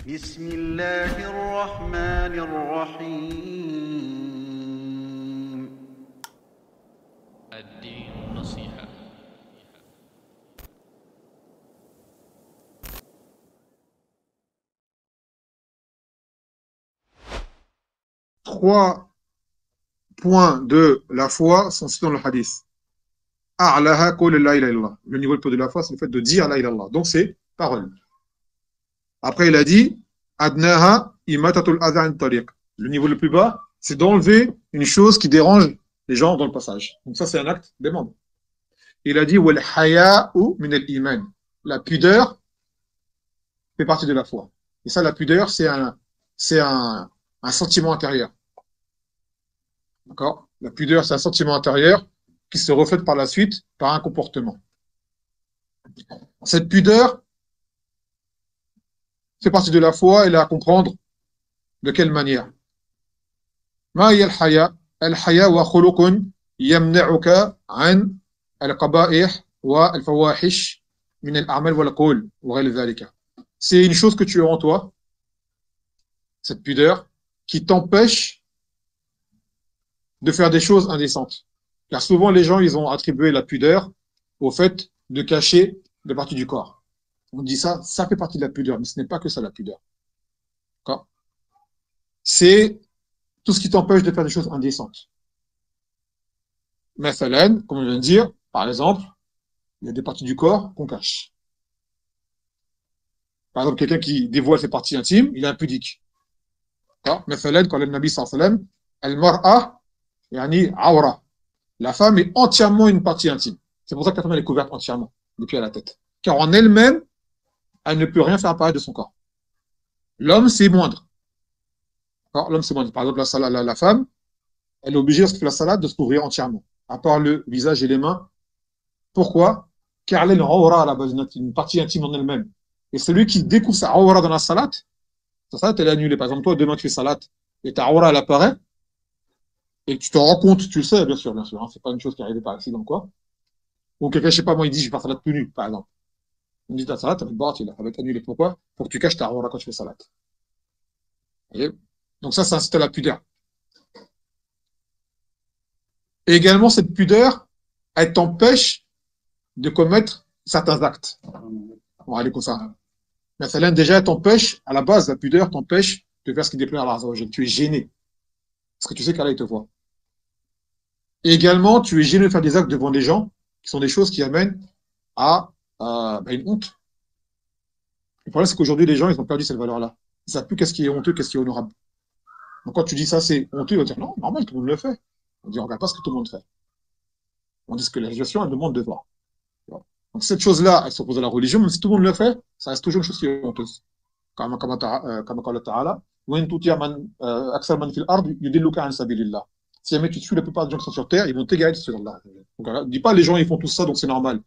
بسم الله الرحمن الرحيم. الدين النصيحة. Trois points de la foi sont cités dans le hadith. A'laha qul la ilaha illallah. Le niveau le plus de la foi, c'est le fait de dire la ilaha illallah. Donc c'est parole. Après, il a dit adnaha imatatul adha an tariq. Le niveau le plus bas, c'est d'enlever une chose qui dérange les gens dans le passage. Donc ça, c'est un acte des membres. Il a dit wal haya'u min al iman. La pudeur fait partie de la foi. Et ça, la pudeur, c'est un sentiment intérieur. D'accord? La pudeur, c'est un sentiment intérieur qui se reflète par la suite par un comportement. Cette pudeur fait partie de la foi et là à comprendre de quelle manière. Ma hiya al-haya? Al-haya wa khuluqun yamna'uka an al-qaba'ih wa al-fawahish min al-a'mal wal qawl wa ghayr dhalika. C'est une chose que tu as en toi, cette pudeur, qui t'empêche de faire des choses indécentes. Car souvent, les gens, ils ont attribué la pudeur au fait de cacher des parties du corps. On dit ça, ça fait partie de la pudeur, mais ce n'est pas que ça, la pudeur. D'accord? C'est tout ce qui t'empêche de faire des choses indécentes. Mathalan, comme on vient de dire, par exemple, il y a des parties du corps qu'on cache. Par exemple, quelqu'un qui dévoile ses parties intimes, il est impudique. Mathalan, quand le Nabi sallallahu alayhi wa sallam, al-mar'a, yani awra. La femme est entièrement une partie intime. C'est pour ça que la femme elle est couverte entièrement, depuis à la tête. Car en elle-même, elle ne peut rien faire apparaître de son corps. L'homme, c'est moindre. L'homme, c'est moindre. Par exemple, la femme, elle est obligée, lorsqu'elle fait la salade, de se couvrir entièrement, à part le visage et les mains. Pourquoi? Car elle est une awra à la base, une partie intime en elle-même. Et celui qui découvre sa awra dans la salade, sa salade, elle est annulée. Par exemple, toi, demain, tu fais salade, et ta awra, elle apparaît, et tu te rends compte, tu le sais, bien sûr, hein, c'est pas une chose qui est arrivée par accident, quoi. Ou quelqu'un, je sais pas, moi, il dit, je vais faire salade tout nu, par exemple. On dit, ta salade, elle va être annulée. Pourquoi? Pour que tu caches ta awra quand tu fais salade. Voyez. Donc ça, c'est la pudeur. Et également, cette pudeur, elle t'empêche de commettre certains actes. On va aller comme ça. Mais ça, déjà, elle t'empêche, à la base, la pudeur t'empêche de faire ce qui déplaît à Allah Azza wa Jalla. Tu es gêné. Parce que tu sais qu'Allah, il te voit. Et également, tu es gêné de faire des actes devant des gens qui sont des choses qui amènent à une honte. Le problème, c'est qu'aujourd'hui, les gens, ils ont perdu cette valeur-là. Ils ne savent plus qu'est-ce qui est honteux, qu'est-ce qui est honorable. Donc, quand tu dis ça, c'est honteux, ils vont dire non, normal, tout le monde le fait. On dit, on regarde pas ce que tout le monde fait. On dit que la situation, elle demande de voir. Donc, cette chose-là, elle s'oppose à la religion, même si tout le monde le fait, ça reste toujours une chose qui est honteuse. Comme Allah Ta'ala, si jamais tu suis la plupart des gens qui sont sur terre, ils vont t'égarer sur Allah. Donc, ne dis pas les gens ils font tout ça, donc c'est normal.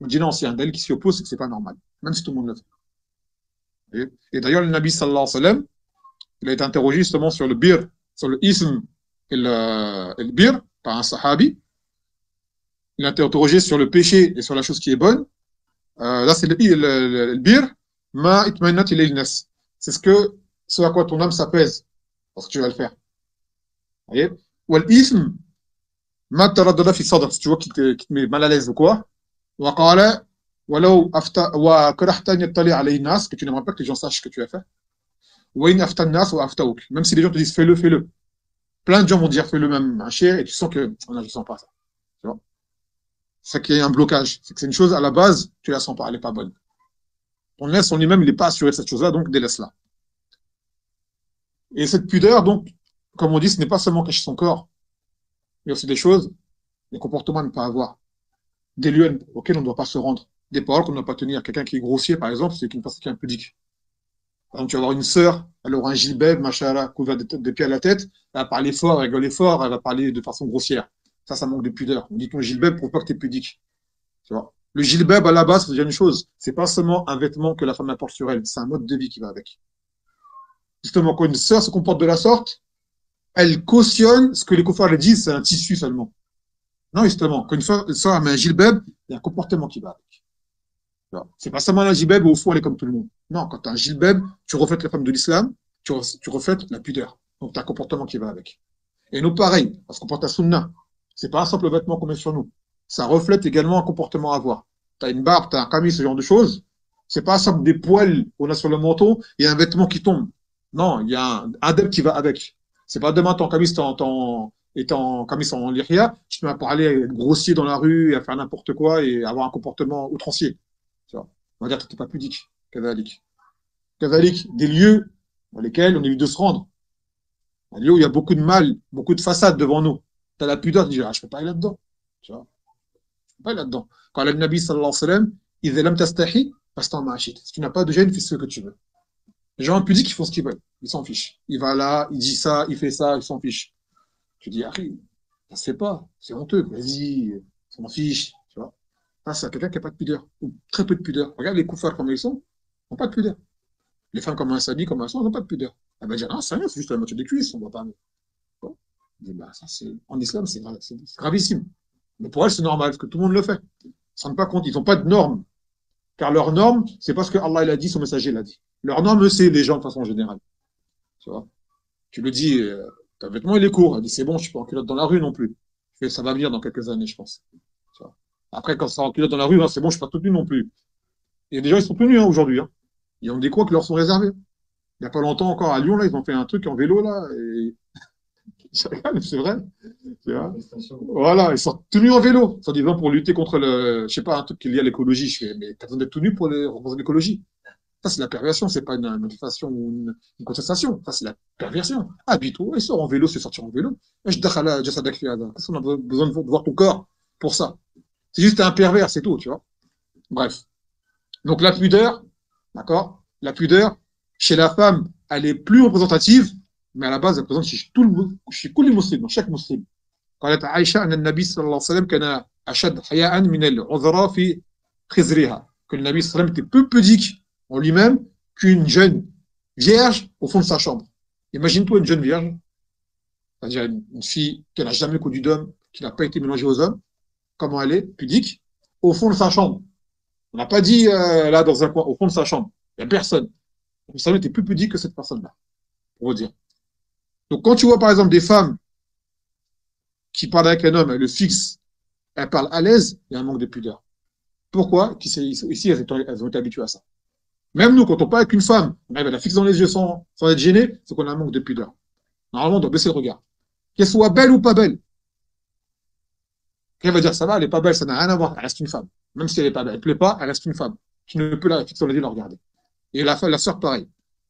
On dit non, s'il y a un dalil qui s'y oppose, c'est que c'est pas normal. Même si tout le monde le fait. Et d'ailleurs, le Nabi sallallahu alayhi wa sallam, il a été interrogé justement sur le bir, sur le ism et le bir, par un sahabi. Il a été interrogé sur le péché et sur la chose qui est bonne. Là, c'est le bir, ma itmainat ilayl nas. C'est ce à quoi ton âme s'apaise, parce que tu vas le faire. Vous voyez? Wal ism, ma taraddada fi sadr, si tu vois qui te met mal à l'aise ou quoi. Wa qala, walau afta, wa karahta an yattali alayhi nas, que tu n'aimerais pas que les gens sachent ce que tu as fait. Wa in afta nas wa aftaouk. Même si les gens te disent fais-le, fais-le. Plein de gens vont dire fais-le même, un cher, et tu sens que, non, je sens pas ça. Tu vois? C'est qu'il y a un blocage. C'est que c'est une chose à la base, tu la sens pas, elle est pas bonne. Ton laisse en lui-même, il n'est pas assuré de cette chose-là, donc délaisse-la. Et cette pudeur, donc, comme on dit, ce n'est pas seulement cacher son corps. Il y a aussi des choses, des comportements à ne pas avoir, des lieux auxquels on ne doit pas se rendre, des paroles qu'on ne doit pas tenir. Quelqu'un qui est grossier, par exemple, c'est une personne qui est impudique. Par exemple, tu vas avoir une sœur, elle aura un gilbeb, machallah, couvert de pieds à la tête, elle va parler fort, elle va rigoler fort, elle va parler de façon grossière. Ça manque de pudeur. On dit ton gilbeb pour pas que tu es pudique. Tu vois. Le gilbeb, à la base, c'est déjà une chose. C'est pas seulement un vêtement que la femme apporte sur elle, c'est un mode de vie qui va avec. Justement, quand une sœur se comporte de la sorte, elle cautionne ce que les kuffars lui disent, c'est un tissu seulement. Non, justement, quand une sœur met un gilbeb, il y a un comportement qui va avec. C'est pas seulement la gilbeb, au fond, elle est comme tout le monde. Non, quand tu as un gilbeb, tu reflètes la femme de l'islam, tu reflètes la pudeur. Donc, tu as un comportement qui va avec. Et nous, pareil, parce qu'on porte la sunna. C'est pas un simple vêtement qu'on met sur nous. Ça reflète également un comportement à avoir. Tu as une barbe, tu as un camis, ce genre de choses. C'est pas simple des poils qu'on a sur le menton et un vêtement qui tombe. Non, il y a un adepte qui va avec. C'est pas demain ton camis et ton camis en lihya, tu te mets à parler, à être grossier dans la rue, et à faire n'importe quoi et avoir un comportement outrancier. Tu vois. On va dire que t'es pas pudique. Kazalik. Kazalik, des lieux dans lesquels on évite de se rendre. Un lieu où il y a beaucoup de mal, beaucoup de façades devant nous. T'as la pudeur de dire, ah, je peux pas aller là-dedans. Tu vois. Je peux pas aller là-dedans. Quand le Nabi sallallahu alayhi wa sallam, il dit, lam tastahi, fastan ma'ashit. Si tu n'as pas de gêne, fais ce que tu veux. Les gens pudiques, ils font ce qu'ils veulent. Ils s'en fichent. Il va là, il dit ça, il fait ça, ils s'en fichent. Tu dis, Harry, ça se fait pas. C'est honteux. Vas-y, s'en fiche. Tu vois. Ça, c'est quelqu'un qui n'a pas de pudeur. Ou très peu de pudeur. Regarde les koufars comme ils sont. Ils n'ont pas de pudeur. Les femmes comme elles s'habillent, comme elles sont, elles n'ont pas de pudeur. Elle va dire, ah, c'est rien, c'est juste la moitié des cuisses, on ne voit pas. Bon. Je dis, bah, ça, en islam, c'est gravissime. Mais pour elles, c'est normal, parce que tout le monde le fait. Ils ne se rendent pas compte, ils n'ont pas de normes. Car leur norme, c'est parce que Allah il a dit, son messager l'a dit. Leur norme, c'est les gens de façon générale. Tu vois. Tu le dis, ton vêtement, il est court. Elle dit, c'est bon, je suis pas en culotte dans la rue non plus. Ça va venir dans quelques années, je pense. Tu vois. Après, quand ça sera en culotte dans la rue, hein, c'est bon, je suis pas tout nu non plus. Et des gens, ils sont tout nus hein, aujourd'hui. Hein. Ils ont des coins qui leur sont réservés. Il n'y a pas longtemps encore à Lyon, là, ils ont fait un truc en vélo, là, et c'est vrai. Voilà, ils sont tout nus en vélo, sans disant pour lutter contre le, je sais pas, un truc qui est lié à l'écologie. Je fais, mais t'as besoin d'être tout nu pour représenter l'écologie. Ça, c'est la perversion, c'est pas une manifestation ou une contestation. Ça, c'est la perversion. Habille-toi et sors en vélo, c'est sortir en vélo. Qu'est-ce qu'on a besoin de voir ton corps pour ça? C'est juste un pervers, c'est tout, tu vois. Bref. Donc, la pudeur, d'accord? La pudeur, chez la femme, elle est plus représentative, mais à la base, elle présente chez tous les musulmans, chaque musulman. قالت عائشة أن النبي صلى الله عليه وسلم كان أشد حياء من العذراء في خزرها. Que le Nabi sallallahu alayhi wa sallam était peu pudique en lui-même qu'une jeune vierge au fond de sa chambre. Imagine-toi une jeune vierge, c'est-à-dire une fille qui n'a jamais connu d'homme, qui n'a pas été mélangée aux hommes, comment elle est, pudique, au fond de sa chambre. On n'a pas dit là dans un coin, au fond de sa chambre. Il n'y a personne. Le sallam était plus pudique que cette personne-là, pour vous dire. Donc quand tu vois par exemple des femmes qui parlent avec un homme, elles le fixent, elles parlent à l'aise, il y a un manque de pudeur. Pourquoi? Ici, elles ont été habituées à ça. Même nous, quand on parle avec une femme, on arrive à la fixer dans les yeux sans être gêné, c'est qu'on a un manque de pudeur. Normalement, on doit baisser le regard. Qu'elle soit belle ou pas belle. Elle va dire, ça va, elle est pas belle, ça n'a rien à voir, elle reste une femme. Même si elle est pas belle, elle plaît pas, elle reste une femme. Tu ne peux la fixer dans les yeux et la regarder. Et la sœur, pareil.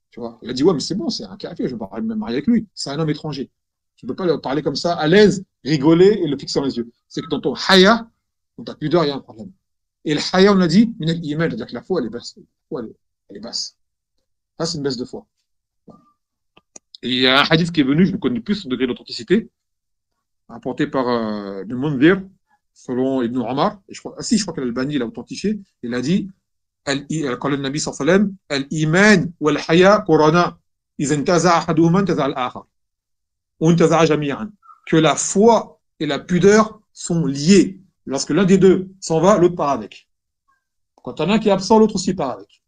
Tu vois. Elle a dit, ouais, mais c'est bon, c'est un café, je vais pas me marier avec lui. C'est un homme étranger. Tu ne peux pas lui parler comme ça, à l'aise, rigoler et le fixer dans les yeux. C'est que dans ton haya, dans ta pudeur, il y a un problème. Et le haya, on a dit, c'est-à-dire que la foi, elle est basse. La foi, elle est basse. Ça, c'est une baisse de foi. Et il y a un hadith qui est venu, je ne connais plus son degré d'authenticité, rapporté par le Mundhir, selon Ibn Omar. Et je crois que l'Albani l'a authentifié. Il a dit, quand le Nabi sallallahu alayhi wa sallam, al-iman wal-haya qurana, إذا انتزع أحدهما انتزع الآخر. Ou انتزع جميعا. Que la foi et la pudeur sont liées. Lorsque l'un des deux s'en va, l'autre part avec. Quand il y en a un qui est absent, l'autre aussi part avec.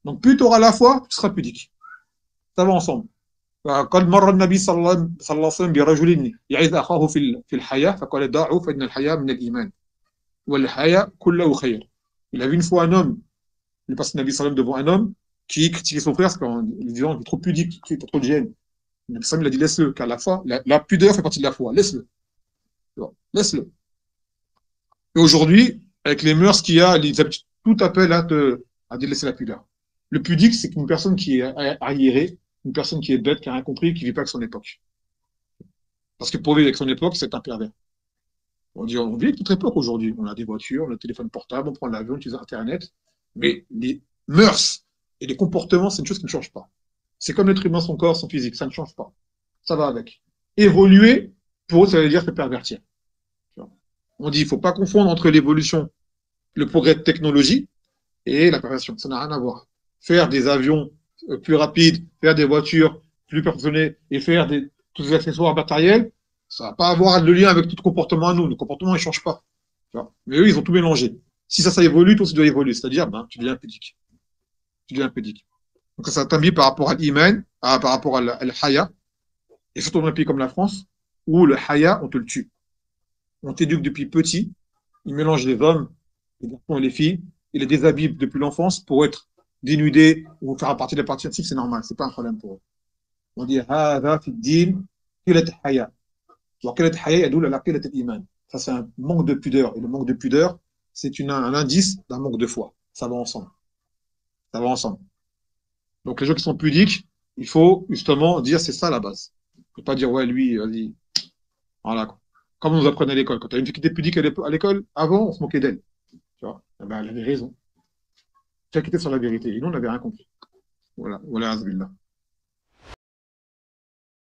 Donc plus tu auras la foi, tu seras pudique. Ça va ensemble. قد مر النبي صلى الله عليه وسلم برجل يعظ أخاه في الحياة فقال دعوا فإن الحياة من الإيمان والحياة كله خير. Il a vu une fois un homme, il passe le Nabi sallam devant un homme qui critiquait son frère parce qu'il disait il est trop pudique, il a trop de gêne. Le Nabi sallam il a dit laisse-le, car la pudeur fait partie de la foi, laisse-le. Laisse-le. Et aujourd'hui, avec les mœurs qu'il y a, tout appelle à délaisser la pudeur. Le pudique, c'est une personne qui est arriérée, une personne qui est bête, qui n'a rien compris, qui ne vit pas avec son époque. Parce que pour vivre avec son époque, c'est un pervers. On vit avec toute époque aujourd'hui. On a des voitures, on a le téléphone portable, on prend l'avion, on utilise Internet. Mais les mœurs et les comportements, c'est une chose qui ne change pas. C'est comme l'être humain, son corps, son physique, ça ne change pas. Ça va avec. Évoluer, pour eux, ça veut dire se pervertir. On dit, il ne faut pas confondre entre l'évolution, le progrès de technologie et la perversion. Ça n'a rien à voir. Faire des avions plus rapides, faire des voitures plus perfectionnées et faire tous les accessoires matériels, ça va pas avoir le lien avec tout comportement à nous. Le comportement, il change pas. Mais eux, ils ont tout mélangé. Si ça évolue, toi aussi tu dois évoluer. C'est-à-dire, ben, tu deviens pudique. Tu deviens pudique. Donc ça t'invite par rapport à l'iman, par rapport à l'haya, et surtout dans un pays comme la France, où le haya, on te le tue. On t'éduque depuis petit, il mélange les hommes, les garçons et les filles, il les déshabille depuis l'enfance pour être dénudés ou faire partie des parties scientifiques, c'est normal, c'est pas un problème pour eux. On dit هذا في الدين قلة الحياء وقلة الحياء يدل على قلة الإيمان. Ça c'est un manque de pudeur et le manque de pudeur c'est un indice d'un manque de foi. Ça va ensemble. Ça va ensemble. Donc les gens qui sont pudiques, il faut justement dire c'est ça la base. Il ne faut pas dire ouais lui vas-y voilà quoi. Comme on nous apprenait à l'école. Quand tu as une fille qui était pudique à l'école, avant on se moquait d'elle. Tu vois, eh ben, elle avait raison. Chacun était sur la vérité. Et nous, on n'avait rien compris. Voilà, voilà, Azbillah.